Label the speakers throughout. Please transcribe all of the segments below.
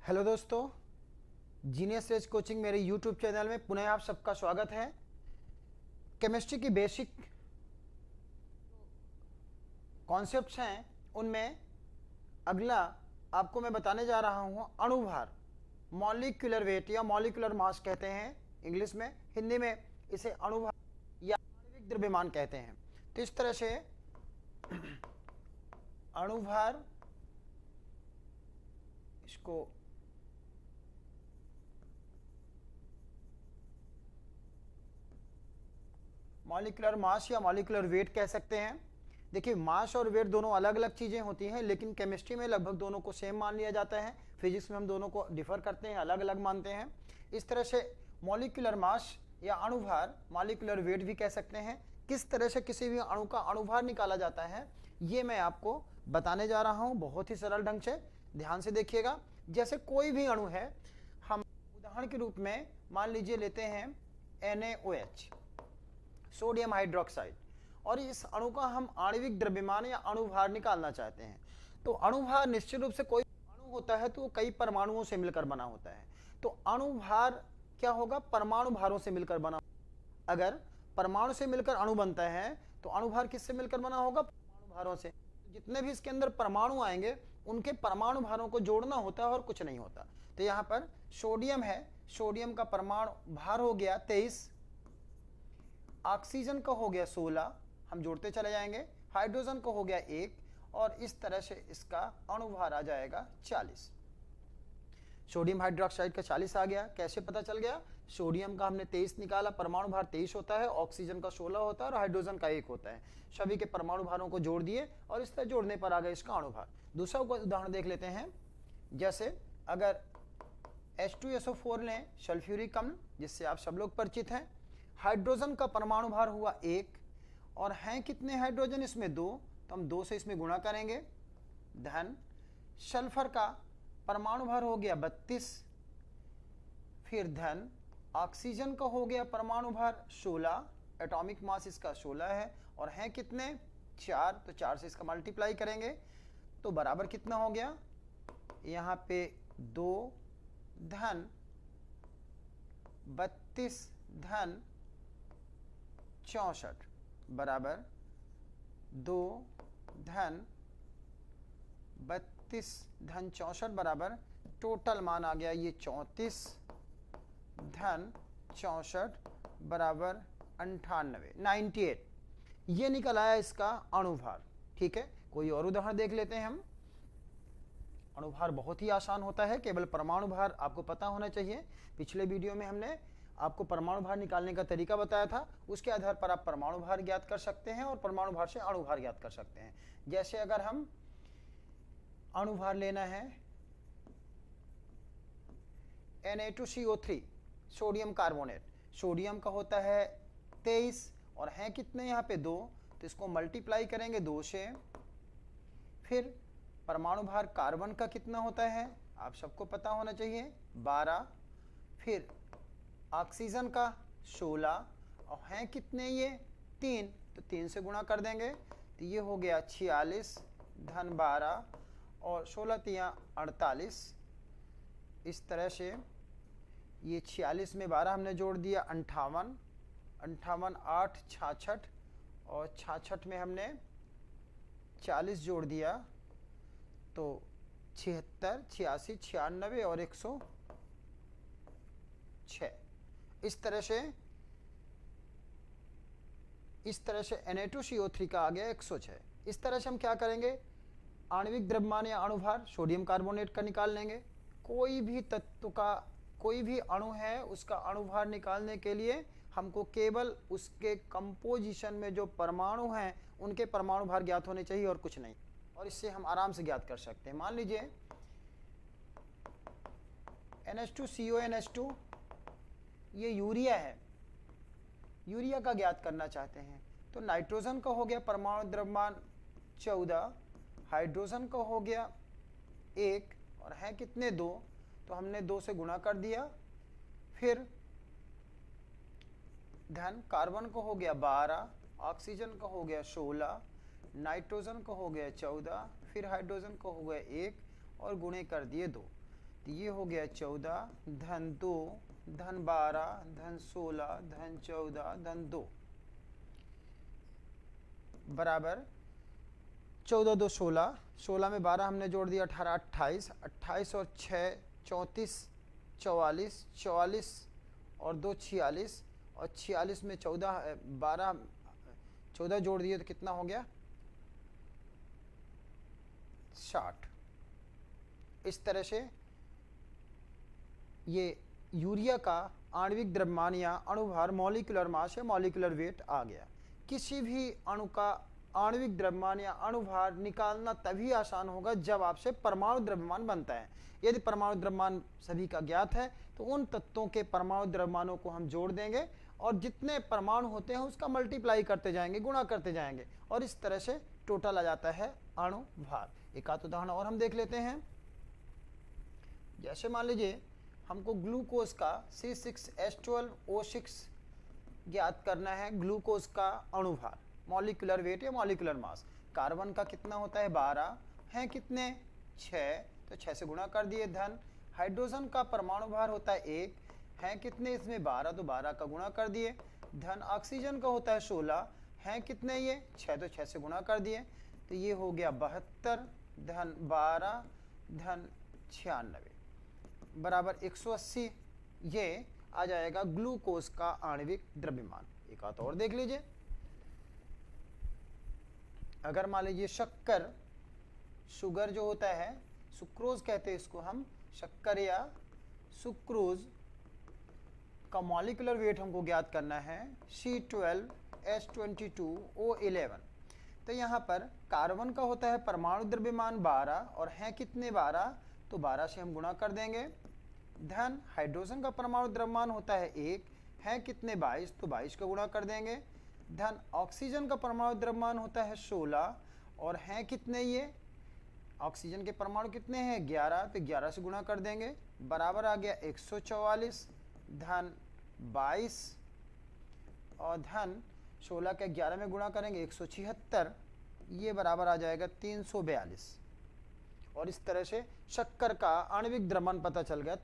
Speaker 1: Hello दोस्तों, genius raise coaching मेरे YouTube channel में पुनः आप सबका स्वागत है। केमिस्ट्री की बेसिक कॉन्सेप्ट्स हैं, उनमें अगला आपको मैं बताने जा रहा हूं अणुभार। मॉलिक्यूलर वेट या मॉलिक्यूलर मास कहते हैं इंग्लिश में, हिंदी में इसे अणुभार या आणविक द्रव्यमान कहते हैं। तो इस तरह से अणुभार, इसको मॉलिक्यूलर मास या मॉलिक्यूलर वेट कह सकते हैं। देखिए, मास और वेट दोनों अलग अलग चीज़ें होती हैं, लेकिन केमिस्ट्री में लगभग दोनों को सेम मान लिया जाता है। फिजिक्स में हम दोनों को डिफर करते हैं, अलग अलग मानते हैं। इस तरह से मॉलिक्यूलर मास या अणुभार, मॉलिक्यूलर वेट भी कह सकते हैं। किस तरह से किसी भी अणु का अणुभार निकाला जाता है, ये मैं आपको बताने जा रहा हूँ बहुत ही सरल ढंग से। ध्यान से देखिएगा। जैसे कोई भी अणु है, हम उदाहरण के रूप में मान लीजिए लेते हैं NaOH, सोडियम हाइड्रोक्साइड, और इस अणु का हम आणविक द्रव्यमान या अणुभार निकालना चाहते हैं। तो अणुभार निश्चित रूप से कोई अणु होता है तो कई परमाणुओं से मिलकर बना होता है। तो अणुभार क्या होगा? परमाणु भारों से मिलकर बना। अगर परमाणु से मिलकर अणु बनता है तो अणुभार किससे मिलकर बना होगा? परमाणु भारों से। जितने भी इसके अंदर परमाणु आएंगे उनके परमाणु भारों को जोड़ना होता है और कुछ नहीं होता। तो यहाँ पर सोडियम है, सोडियम का परमाणु भार हो गया 23, ऑक्सीजन का हो गया 16, हम जोड़ते चले जाएंगे, हाइड्रोजन का हो गया 1, और इस तरह से इसका अणुभार आ जाएगा 40। सोडियम हाइड्रोक्साइड का 40 आ गया। कैसे पता चल गया? सोडियम का हमने 23 निकाला, परमाणु भार 23 होता है, ऑक्सीजन का 16 होता है और हाइड्रोजन का 1 होता है। सभी के परमाणु भारों को जोड़ दिए और इस तरह जोड़ने पर आ गया इसका अणुभार। दूसरा उदाहरण देख लेते हैं। जैसे अगर H2SO4 लें, सल्फ्यूरिक अम्ल, जिससे आप सब लोग परिचित हैं। हाइड्रोजन का परमाणु भार हुआ 1, और हैं कितने हाइड्रोजन इसमें? 2, तो हम 2 से इसमें गुणा करेंगे, धन। सल्फर का परमाणु भार हो गया 32, फिर धन। ऑक्सीजन का हो गया परमाणु भार 16, एटॉमिक मास इसका 16 है, और हैं कितने? 4, तो 4 से इसका मल्टीप्लाई करेंगे तो बराबर कितना हो गया? यहाँ पे 2 धन 32 धन 64 बराबर 2 धन 32 धन 64 बराबर टोटल मान आ गया ये 34 धन 64 बराबर 98। ये निकल आया इसका अणुभार। ठीक है, कोई और उदाहरण देख लेते हैं हम। अणुभार बहुत ही आसान होता है, केवल परमाणु भार आपको पता होना चाहिए। पिछले वीडियो में हमने आपको परमाणु भार निकालने का तरीका बताया था, उसके आधार पर आप परमाणु भार ज्ञात कर सकते हैं और परमाणु भार से अणु भार ज्ञात कर सकते हैं। जैसे अगर हम अणु भार लेना है Na2CO3, सोडियम कार्बोनेट, सोडियम का होता है 23 और हैं कितने यहाँ पे 2, तो इसको मल्टीप्लाई करेंगे 2 से। फिर परमाणु भार कार्बन का कितना होता है आप सबको पता होना चाहिए, 12। फिर ऑक्सीजन का 16, और हैं कितने ये? 3, तो 3 से गुणा कर देंगे तो ये हो गया 46 धन 12 और 16 तिया 48। इस तरह से ये 46 में 12 हमने जोड़ दिया 58, 58 8 66, और 66 में हमने 40 जोड़ दिया तो 76 86 96 और 106। इस तरह से Na2CO3 का आ गया 106। इस तरह से हम क्या करेंगे? आणविक द्रव्यमान या अणुभार सोडियम कार्बोनेट का निकाल लेंगे। कोई भी तत्व का, कोई भी अणु है, उसका अणुभार निकालने के लिए हमको केवल उसके कंपोजिशन में जो परमाणु हैं उनके परमाणु भार ज्ञात होने चाहिए और कुछ नहीं। और इससे हम आराम से ज्ञात कर सकते हैं। मान लीजिए NH2CONH2, ये यूरिया है, यूरिया का ज्ञात करना चाहते हैं। तो नाइट्रोजन का हो गया परमाणु द्रव्यमान 14, हाइड्रोजन का हो गया 1, और हैं कितने? 2, तो हमने 2 से गुणा कर दिया। फिर धन कार्बन का हो गया 12, ऑक्सीजन का हो गया 16, नाइट्रोजन का हो गया 14, फिर हाइड्रोजन का हो गया 1 और गुणे कर दिए 2। तो ये हो गया 14 धन 2 धन 12 धन 16 धन 14 धन 2 बराबर 14 2 16, 16 में 12 हमने जोड़ दिया 18 28, 28 और 6 34, 44, 44 और 2 46, और 46 में 14 12 14 जोड़ दिए तो कितना हो गया 60। इस तरह से ये यूरिया का आणविक द्रव्यमान या अणुभार मॉलिक्यूलर मास या मॉलिक्यूलर वेट आ गया। किसी भी अणु का आणविक द्रव्यमान या अणुभार निकालना तभी आसान होगा जब आपसे परमाणु द्रव्यमान बनता है। यदि परमाणु द्रव्यमान सभी का ज्ञात है तो उन तत्वों के परमाणु द्रव्यमानों को हम जोड़ देंगे और जितने परमाणु होते हैं उसका मल्टीप्लाई करते जाएंगे, गुणा करते जाएंगे, और इस तरह से टोटल आ जाता है अणुभार। एक आध उदाहरण और हम देख लेते हैं। जैसे मान लीजिए हमको ग्लूकोज का C6H12O6 ज्ञात करना है, ग्लूकोज का अणुभार मॉलिक्यूलर वेट या मॉलिक्यूलर मास। कार्बन का कितना होता है 12, है कितने 6, तो 6 से गुणा कर दिए। धन हाइड्रोजन का परमाणु भार होता है 1, है कितने इसमें 12, तो 12 का गुणा कर दिए। धन ऑक्सीजन का होता है 16, है कितने ये 6, तो 6 से गुणा कर दिए, तो ये हो गया 72 धन 12 धन 96 बराबर 180। ये आ जाएगा ग्लूकोज का आणविक द्रव्यमान। एक बात और देख लीजिए, अगर मान लीजिए शक्कर, शुगर जो होता है, सुक्रोज कहते हैं इसको हम, शक्कर या सुक्रोज का मॉलिक्यूलर वेट हमको ज्ञात करना है C12H22O11। तो यहाँ पर कार्बन का होता है परमाणु द्रव्यमान 12 और है कितने 12, तो 12 से हम गुणा कर देंगे। धन हाइड्रोजन का परमाणु द्रव्यमान होता है 1, है कितने 22, तो 22 का गुणा कर देंगे। धन ऑक्सीजन का परमाणु द्रव्यमान होता है 16 और हैं कितने ये, ऑक्सीजन के परमाणु कितने हैं 11, तो 11 से गुणा कर देंगे, बराबर आ गया 144 धन 22 और धन 16 के 11 में गुणा करेंगे 176, ये बराबर आ जाएगा 342। और इस तरह से शक्कर का आणविक द्रव्यमान पता चल गया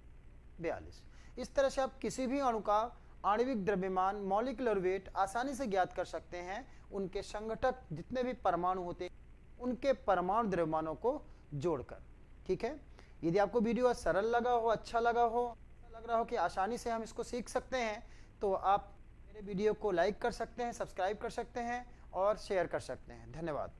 Speaker 1: 42। इस तरह से आप किसी भी अणु का आणविक द्रव्यमान मॉलिक्यूलर वेट आसानी से ज्ञात कर सकते हैं, उनके संघटक जितने भी परमाणु होते हैं उनके परमाणु द्रव्यमानों को जोड़कर। ठीक है, यदि आपको वीडियो सरल लगा हो, अच्छा लगा हो, लग रहा हो कि आसानी से हम इसको सीख सकते हैं, तो आप मेरे वीडियो को लाइक कर सकते हैं, सब्सक्राइब कर सकते हैं और शेयर कर सकते हैं। धन्यवाद।